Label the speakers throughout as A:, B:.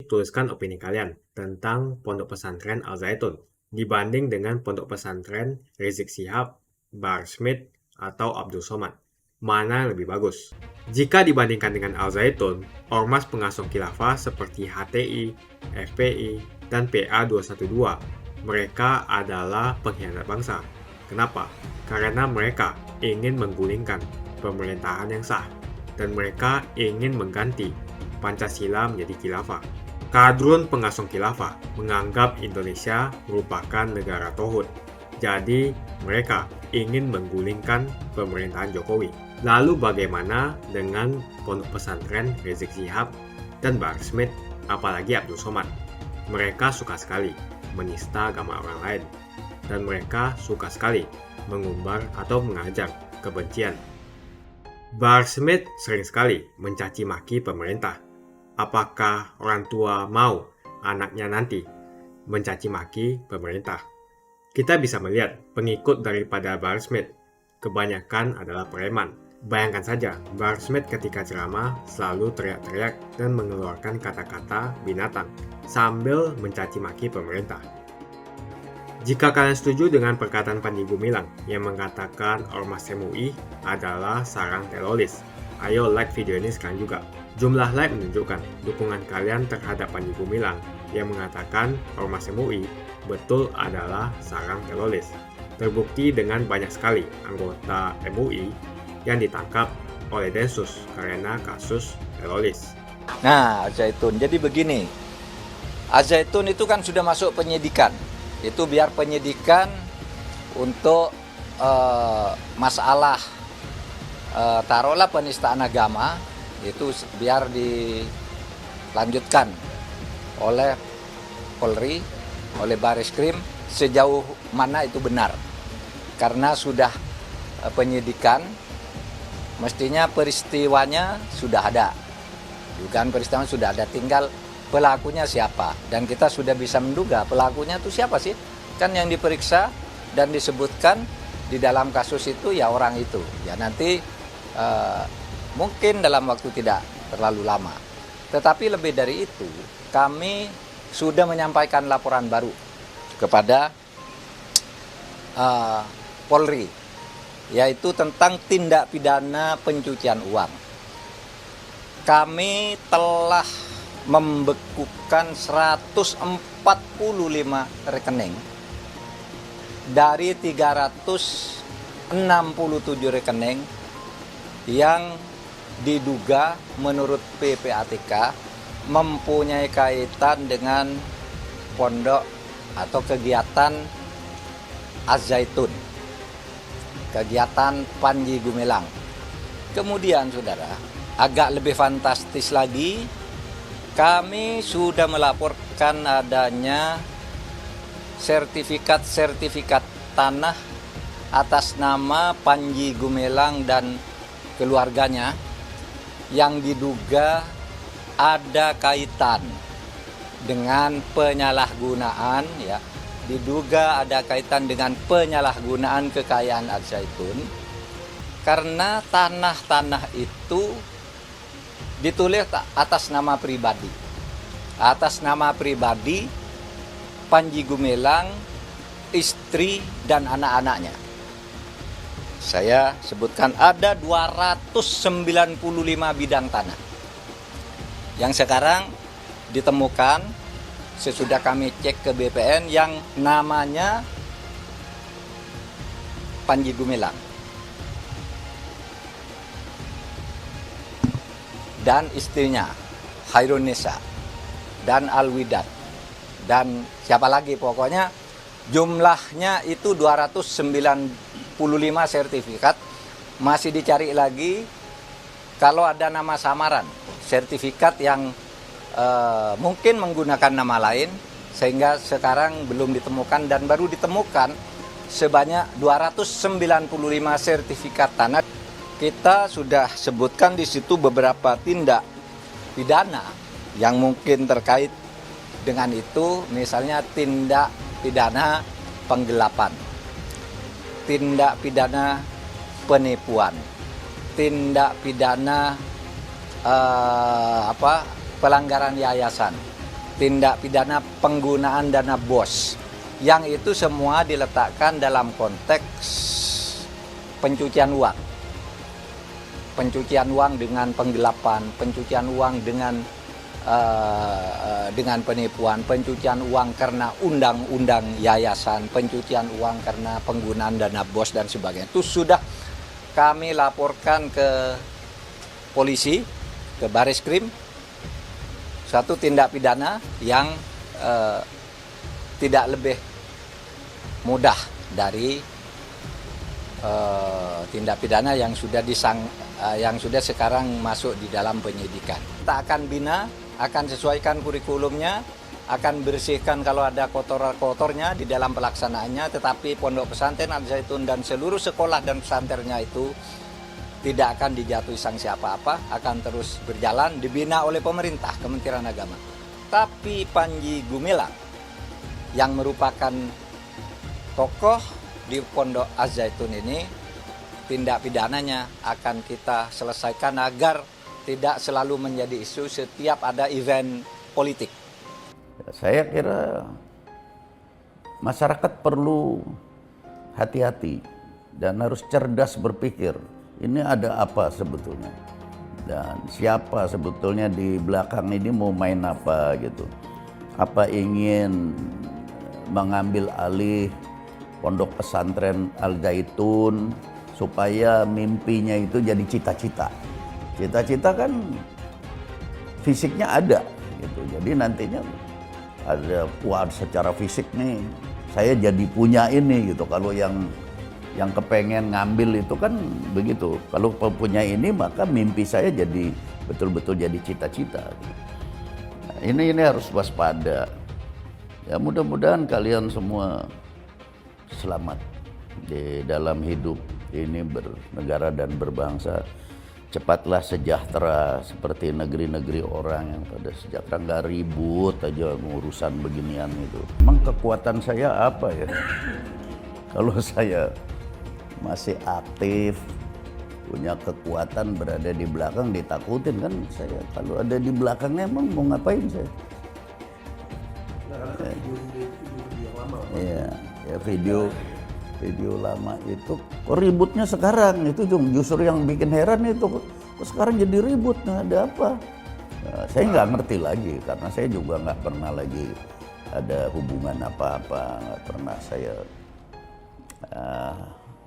A: tuliskan opini kalian tentang Pondok Pesantren Al Zaitun dibanding dengan Pondok Pesantren Rizik Syihab, Bahar Smith, atau Abdul Somad. Mana yang lebih bagus? Jika dibandingkan dengan Al Zaitun, ormas pengasuh khilafah seperti HTI, FPI, dan PA212, mereka adalah pengkhianat bangsa. Kenapa? Karena mereka ingin menggulingkan pemerintahan yang sah, dan mereka ingin mengganti Pancasila menjadi khilafah. Kadrun pengasuh khilafah menganggap Indonesia merupakan negara tauhid. Jadi, mereka ingin menggulingkan pemerintahan Jokowi. Lalu bagaimana dengan Pondok Pesantren Rizik Syihab dan Bahar Smith, apalagi Abdul Somad? Mereka suka sekali menista agama orang lain, dan mereka suka sekali mengumbar atau mengajak kebencian. Bahar Smith sering sekali mencaci maki pemerintah. Apakah orang tua mau anaknya nanti mencaci maki pemerintah? Kita bisa melihat pengikut daripada Bahar Smith kebanyakan adalah preman. Bayangkan saja, Bahar Smith ketika ceramah selalu teriak-teriak dan mengeluarkan kata-kata binatang sambil mencaci maki pemerintah. Jika kalian setuju dengan perkataan Panji Gumilang yang mengatakan Ormas MUI adalah sarang teroris, ayo like video ini sekarang juga. Jumlah like menunjukkan dukungan kalian terhadap Panji Gumilang yang mengatakan Ormas MUI betul adalah sarang teroris. Terbukti dengan banyak sekali anggota MUI yang ditangkap oleh Densus karena kasus teroris.
B: Nah, Al-Zaitun. Jadi begini, Al-Zaitun itu kan sudah masuk penyidikan. Itu biar penyidikan untuk masalah taruhlah penistaan agama, itu biar dilanjutkan oleh Polri, oleh Bareskrim sejauh mana itu benar. Karena sudah penyidikan, mestinya peristiwanya sudah ada. Bukan peristiwa sudah ada, tinggal pelakunya siapa. Dan kita sudah bisa menduga pelakunya itu siapa sih? Kan yang diperiksa dan disebutkan di dalam kasus itu ya orang itu. Ya nanti mungkin dalam waktu tidak terlalu lama. Tetapi lebih dari itu, kami sudah menyampaikan laporan baru kepada Polri, yaitu tentang tindak pidana pencucian uang. Kami telah membekukan 145 rekening dari 367 rekening yang diduga menurut PPATK mempunyai kaitan dengan pondok atau kegiatan Az-Zaitun, kegiatan Panji Gumilang. Kemudian saudara, agak lebih fantastis lagi, kami sudah melaporkan adanya sertifikat tanah atas nama Panji Gumilang dan keluarganya yang diduga ada kaitan dengan penyalahgunaan, ya, diduga ada kaitan dengan penyalahgunaan kekayaan Al-Zaitun, karena tanah-tanah itu ditulis atas nama pribadi. Atas nama pribadi Panji Gumilang, istri dan anak-anaknya. Saya sebutkan ada 295 bidang tanah yang sekarang ditemukan sesudah kami cek ke BPN yang namanya Panji Gumilang dan istrinya Khairunisa dan Alwidat dan siapa lagi, pokoknya jumlahnya itu 295 sertifikat. Masih dicari lagi kalau ada nama samaran, sertifikat yang mungkin menggunakan nama lain, sehingga sekarang belum ditemukan dan baru ditemukan sebanyak 295 sertifikat tanah. Kita sudah sebutkan di situ beberapa tindak pidana yang mungkin terkait dengan itu, misalnya tindak pidana penggelapan, tindak pidana penipuan, tindak pidana pelanggaran yayasan, tindak pidana penggunaan dana BOS, yang itu semua diletakkan dalam konteks pencucian uang. Pencucian uang dengan penggelapan, pencucian uang dengan penipuan, pencucian uang karena undang-undang yayasan, pencucian uang karena penggunaan dana BOS dan sebagainya. Itu sudah kami laporkan ke polisi, ke Baris-Krim, satu tindak pidana yang tidak lebih mudah dari tindak pidana yang sudah sekarang masuk di dalam penyidikan. Kita akan bina, akan sesuaikan kurikulumnya, akan bersihkan kalau ada kotor-kotornya di dalam pelaksanaannya, tetapi Pondok Pesantren Al Zaitun dan seluruh sekolah dan pesantrennya itu tidak akan dijatuhi sanksi apa-apa, akan terus berjalan, dibina oleh pemerintah, Kementerian Agama. Tapi Panji Gumilang yang merupakan tokoh di Pondok Al Zaitun ini, tindak pidananya akan kita selesaikan agar tidak selalu menjadi isu setiap ada event politik.
C: Saya kira masyarakat perlu hati-hati dan harus cerdas berpikir. Ini ada apa sebetulnya? Dan siapa sebetulnya di belakang ini mau main apa gitu? Apa ingin mengambil alih Pondok Pesantren Al Zaitun supaya mimpinya itu jadi cita-cita. Cita-cita kan fisiknya ada gitu. Jadi nantinya ada secara fisik nih saya jadi punya ini gitu. Kalau yang kepengen ngambil itu kan begitu. Kalau punya ini maka mimpi saya jadi betul-betul jadi cita-cita. Nah, ini harus waspada. Ya mudah-mudahan kalian semua selamat di dalam hidup ini bernegara dan berbangsa. Cepatlah sejahtera seperti negeri-negeri orang yang pada sejahtera, nggak ribut aja urusan beginian itu. Emang kekuatan saya apa ya? Kalau saya masih aktif, punya kekuatan berada di belakang ditakutin kan saya. Kalau ada di belakangnya emang mau ngapain saya? Ya video lama itu ributnya sekarang itu justru yang bikin heran itu kok sekarang jadi ribut. Nah, ada apa? Nah, saya nggak ngerti lagi karena saya juga nggak pernah lagi ada hubungan apa-apa, nggak pernah saya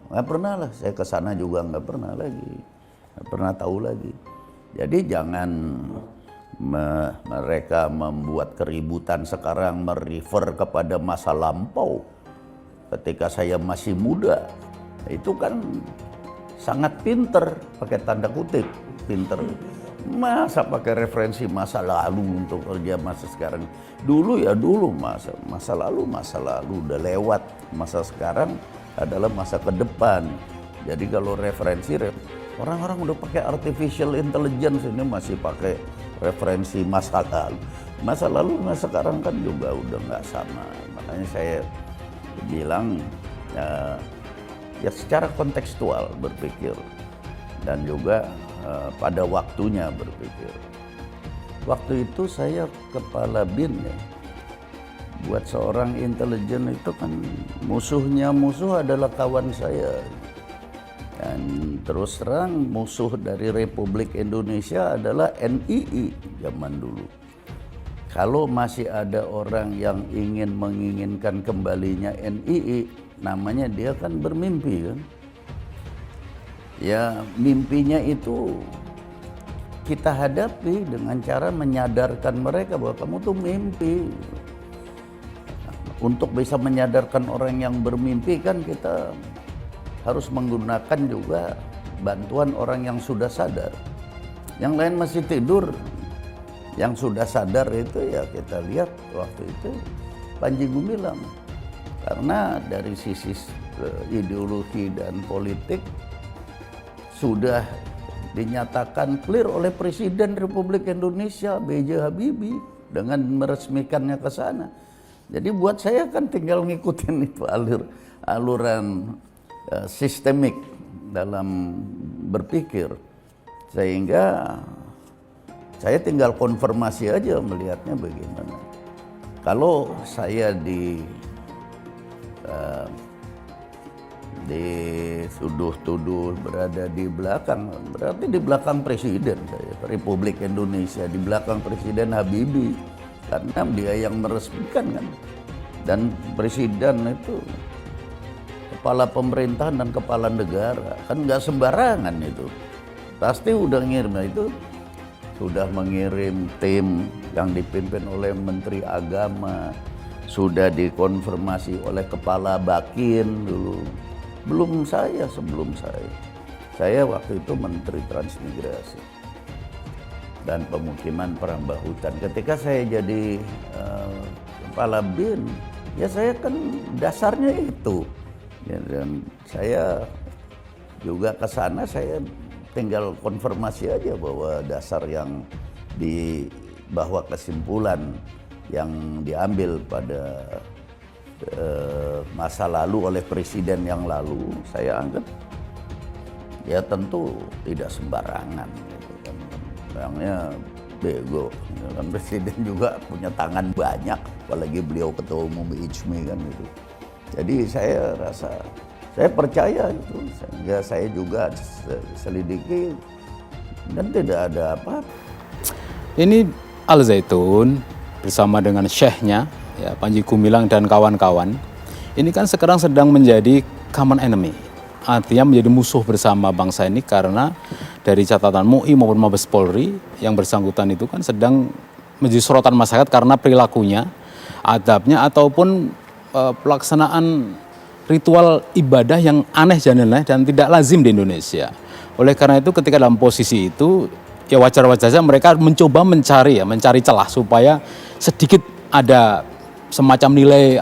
C: nggak pernah lah saya kesana juga nggak pernah lagi, nggak pernah tahu lagi. Jadi jangan mereka membuat keributan sekarang merefer kepada masa lampau. Ketika saya masih muda, itu kan sangat pinter, pakai tanda kutip, pinter. Masa pakai referensi masa lalu untuk kerja masa sekarang. Dulu ya dulu, masa lalu udah lewat. Masa sekarang adalah masa ke depan. Jadi kalau referensi, orang-orang udah pakai artificial intelligence, ini masih pakai referensi masa lalu. Masa lalu, masa sekarang kan juga udah nggak sama. Makanya saya bilang ya secara kontekstual berpikir dan juga pada waktunya berpikir. Waktu itu saya kepala BIN ya. Buat seorang intelijen itu kan musuh adalah kawan saya. Dan terus terang musuh dari Republik Indonesia adalah NII zaman dulu. Kalau masih ada orang yang menginginkan kembalinya NII, namanya dia kan bermimpi kan. Ya mimpinya itu kita hadapi dengan cara menyadarkan mereka bahwa kamu tuh mimpi. Untuk bisa menyadarkan orang yang bermimpi kan kita harus menggunakan juga bantuan orang yang sudah sadar. Yang lain masih tidur. Yang sudah sadar itu ya kita lihat waktu itu Panji Gumilang. Karena dari sisi ideologi dan politik sudah dinyatakan clear oleh Presiden Republik Indonesia B.J. Habibie dengan meresmikannya ke sana. Jadi buat saya kan tinggal ngikutin itu aluran sistemik dalam berpikir. Sehingga saya tinggal konfirmasi aja melihatnya bagaimana. Kalau saya dituduh-tuduh berada di belakang, berarti di belakang presiden saya, Republik Indonesia, di belakang Presiden Habibie, karena dia yang meresmikan kan. Dan presiden itu kepala pemerintahan dan kepala negara, kan nggak sembarangan itu. Pasti udah ngirim itu, sudah mengirim tim yang dipimpin oleh Menteri Agama, sudah dikonfirmasi oleh Kepala Bakin dulu. Belum saya, sebelum saya. Saya waktu itu Menteri Transmigrasi dan Pemukiman Perambah Hutan. Ketika saya jadi Kepala BIN, ya saya kan dasarnya itu. Ya, dan saya juga ke sana, saya tinggal konfirmasi aja bahwa dasar yang bahwa kesimpulan yang diambil pada masa lalu oleh presiden yang lalu, saya anggap ya tentu tidak sembarangan gitu kan. Orangnya bego, kan presiden juga punya tangan banyak, apalagi beliau ketua umum IJMI kan gitu. Jadi saya rasa, saya percaya itu, sehingga saya juga selidiki dan tidak ada apa.
D: Ini Al Zaitun bersama dengan syekhnya, ya, Panji Gumilang dan kawan-kawan, ini kan sekarang sedang menjadi common enemy. Artinya menjadi musuh bersama bangsa ini, karena dari catatan MUI maupun Mabes Polri yang bersangkutan itu kan sedang menjadi sorotan masyarakat karena perilakunya, adabnya, ataupun pelaksanaan ritual ibadah yang aneh dan tidak lazim di Indonesia. Oleh karena itu ketika dalam posisi itu, ya wajar-wajar saja mereka mencoba mencari celah supaya sedikit ada semacam nilai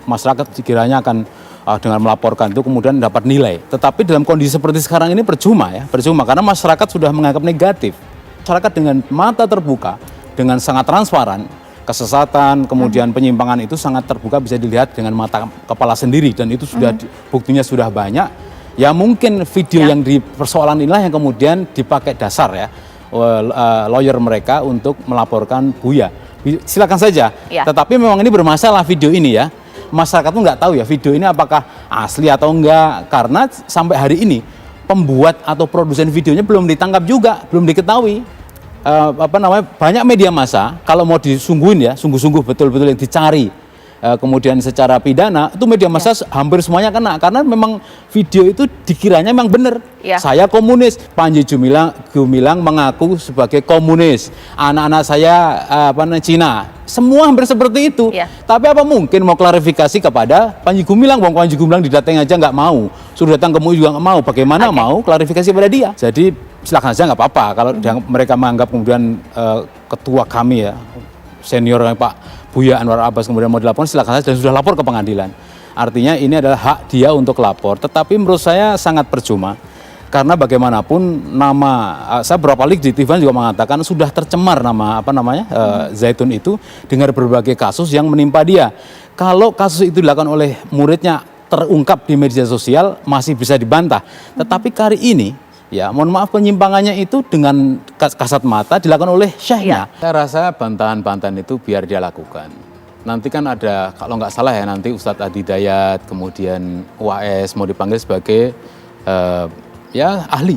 D: masyarakat sekiranya akan dengan melaporkan itu kemudian dapat nilai. Tetapi dalam kondisi seperti sekarang ini percuma karena masyarakat sudah menganggap negatif. Masyarakat dengan mata terbuka, dengan sangat transparan, kesesatan, kemudian penyimpangan itu sangat terbuka, bisa dilihat dengan mata kepala sendiri, dan itu sudah buktinya sudah banyak. Ya mungkin video yang di persoalan inilah yang kemudian dipakai dasar lawyer mereka untuk melaporkan Buya. Silakan saja. Tetapi memang ini bermasalah video ini ya. Masyarakat tuh nggak tahu ya video ini apakah asli atau enggak, karena sampai hari ini pembuat atau produsen videonya belum ditangkap juga, belum diketahui. Banyak media massa kalau mau disungguhin ya, sungguh-sungguh betul-betul yang dicari, kemudian secara pidana itu media massa hampir semuanya kena, karena memang video itu dikiranya memang benar. Saya komunis, Panji Gumilang mengaku sebagai komunis, anak-anak saya Cina, semua hampir seperti itu. Tapi apa mungkin mau klarifikasi kepada Panji Gumilang? Bang Panji Gumilang didateng aja nggak mau, suruh datang ke MUI juga nggak mau, bagaimana mau klarifikasi pada dia? Jadi silakan saja, nggak apa-apa kalau mereka menganggap kemudian ketua kami ya, senior Pak Buya Anwar Abbas kemudian mau dilaporkan, silakan saja, dan sudah lapor ke pengadilan. Artinya ini adalah hak dia untuk lapor, tetapi menurut saya sangat percuma. Karena bagaimanapun saya beberapa kali di TV juga mengatakan sudah tercemar nama Zaitun itu dengan berbagai kasus yang menimpa dia. Kalau kasus itu dilakukan oleh muridnya terungkap di media sosial masih bisa dibantah. Tetapi kali ini ya mohon maaf, penyimpangannya itu dengan kasat mata dilakukan oleh syekhnya. Saya rasa bantahan-bantahan itu biar dia lakukan. Nanti kan ada, kalau nggak salah ya, nanti Ustadz Adi Dayat, kemudian UAS mau dipanggil sebagai ahli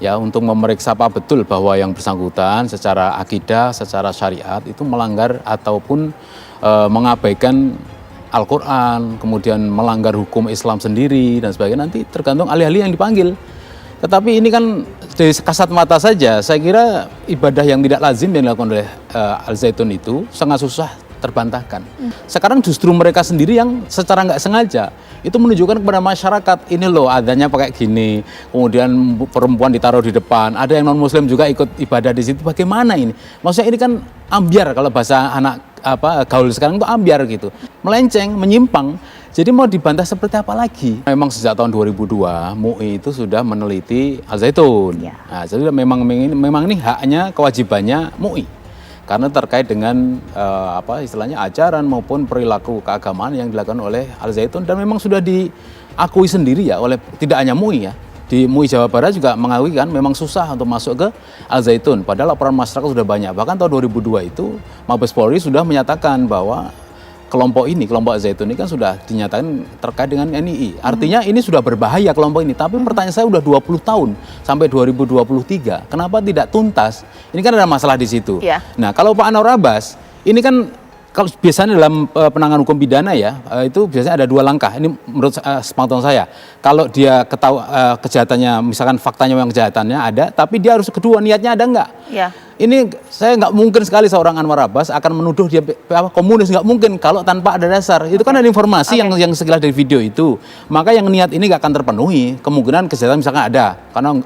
D: ya untuk memeriksa apa betul bahwa yang bersangkutan secara akidah, secara syariat itu melanggar ataupun mengabaikan Al-Quran, kemudian melanggar hukum Islam sendiri dan sebagainya. Nanti tergantung ahli-ahli yang dipanggil. Tetapi ini kan dari kasat mata saja, saya kira ibadah yang tidak lazim yang dilakukan oleh Al Zaitun itu sangat susah terbantahkan. Sekarang justru mereka sendiri yang secara nggak sengaja itu menunjukkan kepada masyarakat, ini loh adanya pakai gini, kemudian perempuan ditaruh di depan, ada yang non muslim juga ikut ibadah di situ. Bagaimana ini? Maksudnya ini kan ambiar, kalau bahasa anak gaul sekarang itu ambiar gitu, melenceng, menyimpang. Jadi mau dibantah seperti apa lagi? Memang sejak tahun 2002 MUI itu sudah meneliti Al Zaitun. Nah, jadi memang ini haknya, kewajibannya MUI. Karena terkait dengan istilahnya ajaran maupun perilaku keagamaan yang dilakukan oleh Al Zaitun, dan memang sudah diakui sendiri ya oleh tidak hanya MUI ya, di MUI Jawa Barat juga mengakui kan memang susah untuk masuk ke Al Zaitun. Padahal laporan masyarakat sudah banyak. Bahkan tahun 2002 itu Mabes Polri sudah menyatakan bahwa kelompok Al Zaitun ini kan sudah dinyatakan terkait dengan NII. Artinya ini sudah berbahaya kelompok ini. Tapi pertanyaan saya udah 20 tahun sampai 2023. Kenapa tidak tuntas? Ini kan ada masalah di situ.
E: Ya.
D: Nah, kalau Pak Anwar Abbas, ini kan kalau biasanya dalam penanganan hukum pidana ya, itu biasanya ada 2 langkah. Ini menurut sepengetahuan saya. Kalau dia kejahatannya, misalkan faktanya memang kejahatannya ada, tapi dia harus kedua niatnya ada enggak?
E: Ya.
D: Ini saya nggak mungkin sekali seorang Anwar Abbas akan menuduh dia komunis, nggak mungkin kalau tanpa ada dasar. Itu kan ada informasi yang sekilas dari video itu. Maka yang niat ini nggak akan terpenuhi. Kemungkinan kejahatan misalkan ada karena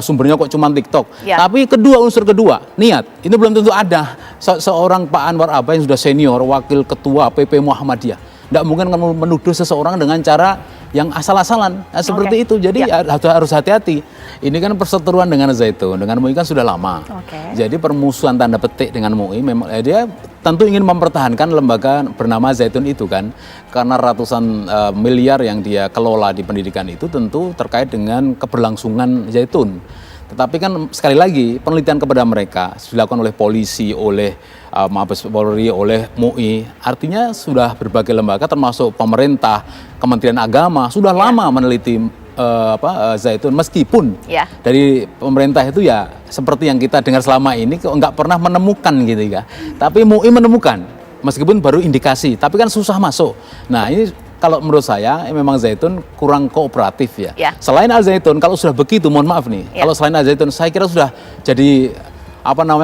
D: sumbernya kok cuma TikTok.
E: Ya.
D: Tapi unsur kedua niat ini belum tentu ada. Seorang Pak Anwar Abbas yang sudah senior, wakil ketua PP Muhammadiyah, nggak mungkin akan menuduh seseorang dengan cara yang asal-asalan seperti itu. Jadi harus hati-hati. Ini kan perseteruan dengan Zaitun, dengan MUI kan sudah lama. Jadi permusuhan tanda petik dengan MUI memang dia tentu ingin mempertahankan lembaga bernama Zaitun itu kan, karena ratusan miliar yang dia kelola di pendidikan itu tentu terkait dengan keberlangsungan Zaitun. Tetapi kan sekali lagi penelitian kepada mereka dilakukan oleh polisi, oleh Mabes Polri, oleh MUI. Artinya sudah berbagai lembaga termasuk pemerintah, Kementerian Agama sudah lama meneliti Zaitun, meskipun dari pemerintah itu ya seperti yang kita dengar selama ini nggak pernah menemukan gitu ya. Tapi MUI menemukan meskipun baru indikasi, tapi kan susah masuk. Nah ini kalau menurut saya memang Zaitun kurang kooperatif ya. Selain Al Zaitun, kalau sudah begitu, mohon maaf nih, kalau selain Al Zaitun saya kira sudah jadi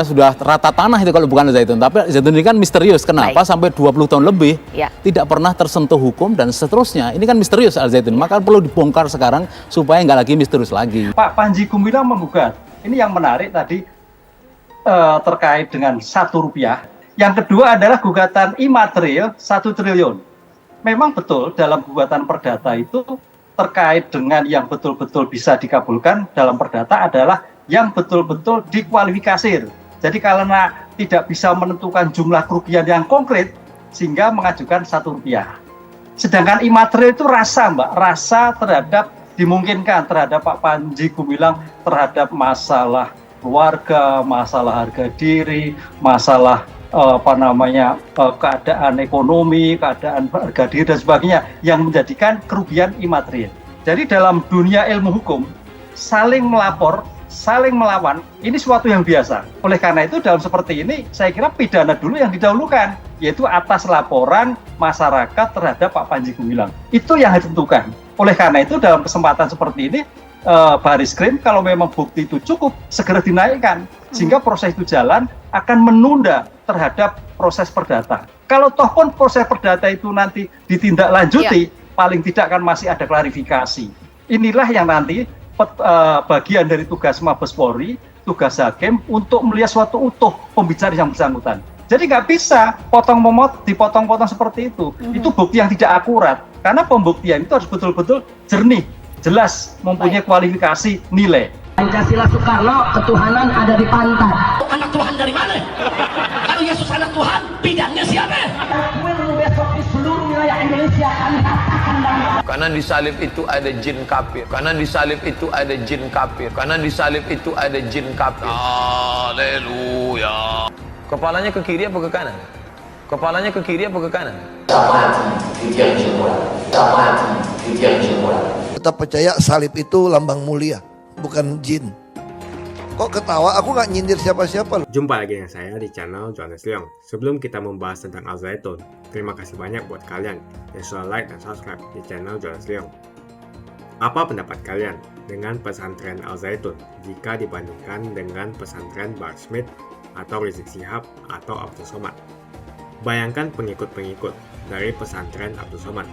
D: sudah rata tanah itu kalau bukan Al Zaitun. Tapi Al Zaitun ini kan misterius. Kenapa sampai 20 tahun lebih tidak pernah tersentuh hukum dan seterusnya. Ini kan misterius Al Zaitun. Maka perlu dibongkar sekarang supaya nggak lagi misterius lagi.
F: Pak Panji Gumilang menggugat. Ini yang menarik tadi terkait dengan Rp1. Yang kedua adalah gugatan imaterial 1 triliun. Memang betul dalam gugatan perdata itu terkait dengan yang betul-betul bisa dikabulkan dalam perdata adalah yang betul-betul dikualifikasir. Jadi karena tidak bisa menentukan jumlah kerugian yang konkret sehingga mengajukan Rp1. Sedangkan imaterial itu rasa, Mbak, rasa terhadap dimungkinkan terhadap Pak Panji Gumilang terhadap masalah keluarga, masalah harga diri, masalah keadaan ekonomi, keadaan harga diri dan sebagainya yang menjadikan kerugian imaterial. Jadi dalam dunia ilmu hukum saling melapor, saling melawan, ini suatu yang biasa. Oleh karena itu dalam seperti ini saya kira pidana dulu yang didahulukan, yaitu atas laporan masyarakat terhadap Pak Panji Gumilang. Itu yang ditentukan. Oleh karena itu dalam kesempatan seperti ini Bariskrim kalau memang bukti itu cukup segera dinaikkan sehingga proses itu jalan akan menunda terhadap proses perdata. Kalau toh pun proses perdata itu nanti ditindaklanjuti, paling tidak kan masih ada klarifikasi. Inilah yang nanti bagian dari tugas Mabes Polri, tugas hakim untuk melihat suatu utuh pembicaraan yang bersangkutan. Jadi nggak bisa dipotong-potong seperti itu. Itu bukti yang tidak akurat. Karena pembuktian itu harus betul-betul jernih, jelas, mempunyai kualifikasi nilai.
G: Pancasila Soekarno, ketuhanan ada di pantat.
H: Anak Tuhan dari mana? Kalau Yesus anak Tuhan, bidangnya siapa?
G: Besok di seluruh wilayah Indonesia kami katakan
I: Karena di salib itu ada jin kafir. Karena di salib itu ada jin kafir. Karena di salib itu ada jin kafir. Haleluya. Kepalanya ke kiri apa ke kanan? Kepalanya ke kiri apa ke kanan?
J: Kita percaya salib itu lambang mulia, bukan jin. Kok ketawa? Aku nggak nyindir siapa-siapa.
A: Jumpa lagi dengan saya di channel Johannes Leong. Sebelum kita membahas tentang Al Zaitun, terima kasih banyak buat kalian yang sudah like dan subscribe di channel Johannes Leong. Apa pendapat kalian dengan pesantren Al Zaitun jika dibandingkan dengan pesantren Bahar Smith atau Rizik Syihab atau Abdul Somad? Bayangkan pengikut-pengikut dari pesantren Abdul Somad.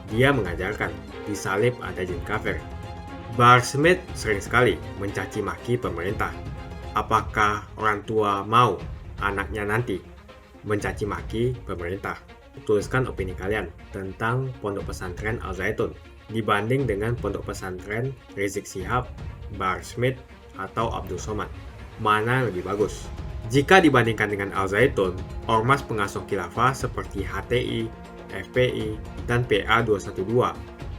A: Dia mengajarkan di salib ada jin kafir. Bahar Smith sering sekali mencaci maki pemerintah. Apakah orang tua mau anaknya nanti mencaci maki pemerintah? Tuliskan opini kalian tentang pondok pesantren Al Zaitun dibanding dengan pondok pesantren Rizik Syihab, Bahar Smith, atau Abdul Somad. Mana yang lebih bagus? Jika dibandingkan dengan Al Zaitun, ormas pengasuh khilafah seperti HTI, FPI, dan PA 212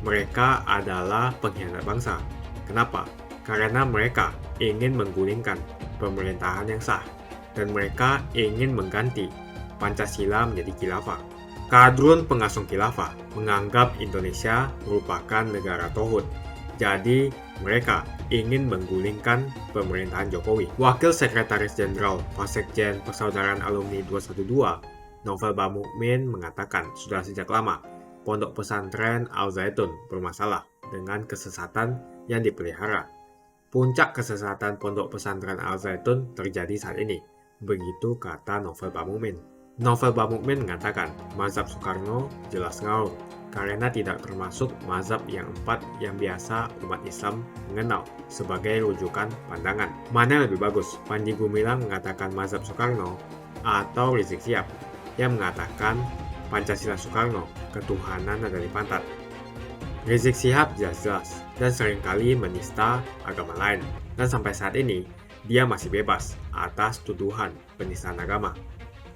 A: mereka adalah pengkhianat bangsa. Kenapa? Karena mereka ingin menggulingkan pemerintahan yang sah, dan mereka ingin mengganti Pancasila menjadi khilafah. Kadrun pengasung khilafah menganggap Indonesia merupakan negara tauhid. Jadi, mereka ingin menggulingkan pemerintahan Jokowi. Wakil Sekretaris Jenderal Wasekjen Persaudaraan Alumni 212, Novel Bamukmin mengatakan sudah sejak lama Pondok Pesantren Al-Zaitun bermasalah dengan kesesatan yang dipelihara. Puncak kesesatan Pondok Pesantren Al-Zaitun terjadi saat ini, begitu kata Novel Bamukmin. Novel Bamukmin mengatakan mazhab Soekarno jelas ngawur karena tidak termasuk mazhab yang 4 yang biasa umat Islam mengenal sebagai rujukan pandangan. Mana yang lebih bagus, Panji Gumilang mengatakan mazhab Soekarno atau Rizik Syihab yang mengatakan Pancasila Soekarno, ketuhanan ada di pantat? Rizik Syihab jelas-jelas dan seringkali menista agama lain, dan sampai saat ini dia masih bebas atas tuduhan penistaan agama.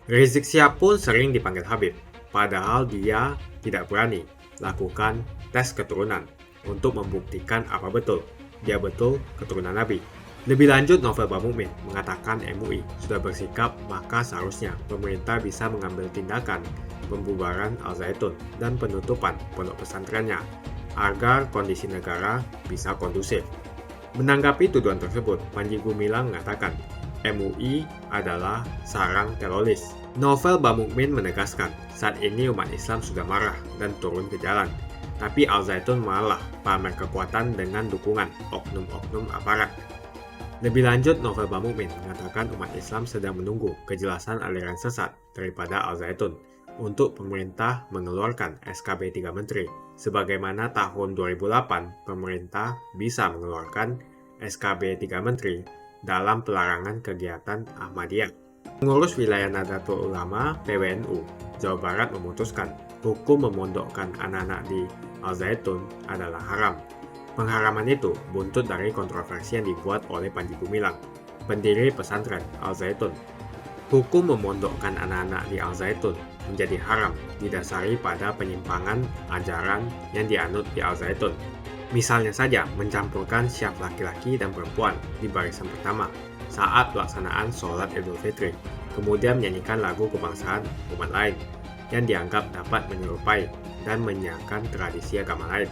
A: Rizik Syihab pun sering dipanggil Habib, padahal dia tidak berani lakukan tes keturunan untuk membuktikan apa betul dia betul keturunan Nabi. Lebih lanjut, Novel Bamukmin mengatakan MUI sudah bersikap, maka seharusnya pemerintah bisa mengambil tindakan pembubaran Al-Zaitun dan penutupan pondok pesantrennya agar kondisi negara bisa kondusif. Menanggapi tuduhan tersebut, Panji Gumilang mengatakan MUI adalah sarang teroris. Novel Bamukmin menegaskan saat ini umat Islam sudah marah dan turun ke jalan, tapi Al-Zaitun malah pamer kekuatan dengan dukungan oknum-oknum aparat. Lebih lanjut, Novel Bamukmin mengatakan umat Islam sedang menunggu kejelasan aliran sesat daripada Al-Zaitun untuk pemerintah mengeluarkan SKB 3 Menteri, sebagaimana tahun 2008 pemerintah bisa mengeluarkan SKB 3 Menteri dalam pelarangan kegiatan Ahmadiyah. Pengurus Wilayah Nahdlatul Ulama PWNU Jawa Barat memutuskan hukum memondokkan anak-anak di Al-Zaitun adalah haram. Pengharaman itu buntut dari kontroversi yang dibuat oleh Panji Gumilang, pendiri pesantren Al-Zaitun. Hukum memondokkan anak-anak di Al-Zaitun menjadi haram didasari pada penyimpangan ajaran yang dianut di Al-Zaitun. Misalnya saja mencampurkan syaf laki-laki dan perempuan di barisan pertama saat pelaksanaan sholat Idul Fitri, kemudian menyanyikan lagu kebangsaan umat lain yang dianggap dapat menyerupai dan menyiarkan tradisi agama lain.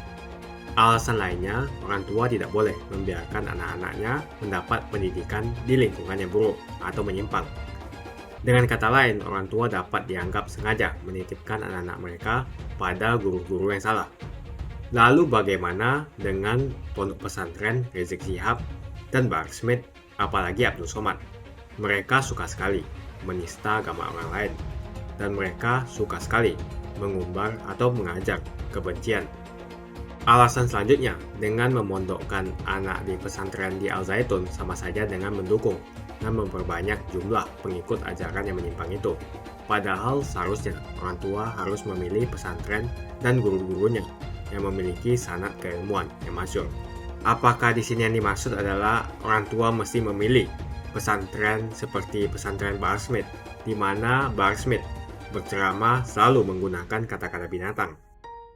A: Alasan lainnya, orang tua tidak boleh membiarkan anak-anaknya mendapat pendidikan di lingkungan yang buruk atau menyimpang. Dengan kata lain, orang tua dapat dianggap sengaja menitipkan anak-anak mereka pada guru-guru yang salah. Lalu bagaimana dengan pondok pesantren Rizik Syihab dan Bahar Smith, apalagi Abdul Somad? Mereka suka sekali menista agama orang lain, dan mereka suka sekali mengumbar atau mengajar kebencian. Alasan selanjutnya, dengan memondokkan anak di pesantren di Al-Zaitun sama saja dengan mendukung dan memperbanyak jumlah pengikut ajaran yang menyimpang itu. Padahal seharusnya orang tua harus memilih pesantren dan guru-gurunya yang memiliki sanad keilmuan yang masyhur. Apakah di sini yang dimaksud adalah orang tua mesti memilih pesantren seperti pesantren Bahar Smith, di mana Bahar Smith berceramah selalu menggunakan kata-kata binatang?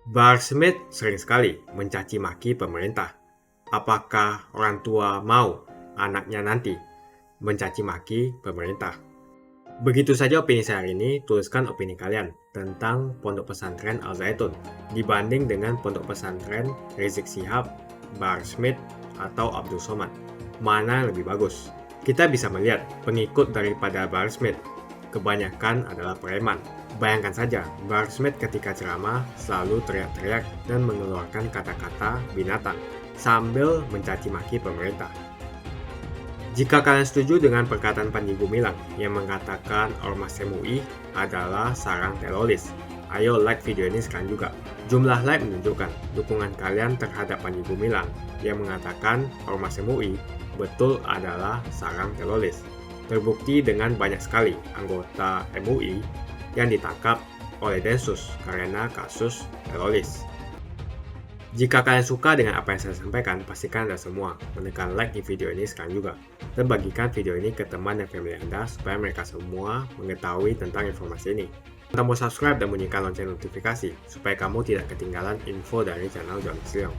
A: Bahar Smith sering sekali mencaci maki pemerintah. Apakah orang tua mau anaknya nanti mencaci maki pemerintah? Begitu saja opini saya hari ini. Tuliskan opini kalian tentang pondok pesantren Al-Zaitun dibanding dengan pondok pesantren Rizik Syihab, Bahar Smith, atau Abdul Somad. Mana yang lebih bagus? Kita bisa melihat pengikut daripada Bahar Smith kebanyakan adalah preman. Bayangkan saja, Bahar Smith ketika ceramah selalu teriak-teriak dan mengeluarkan kata-kata binatang sambil mencaci maki pemerintah. Jika kalian setuju dengan perkataan Panji Gumilang yang mengatakan Ormas MUI adalah sarang teroris, ayo like video ini sekarang juga. Jumlah like menunjukkan dukungan kalian terhadap Panji Gumilang yang mengatakan Ormas MUI betul adalah sarang teroris. Terbukti dengan banyak sekali anggota MUI yang ditangkap oleh Densus karena kasus teroris. Jika kalian suka dengan apa yang saya sampaikan, pastikan Anda semua menekan like di video ini sekarang juga. Dan bagikan video ini ke teman dan family Anda supaya mereka semua mengetahui tentang informasi ini. Tombol subscribe dan bunyikan lonceng notifikasi supaya kamu tidak ketinggalan info dari channel Johnny Leong.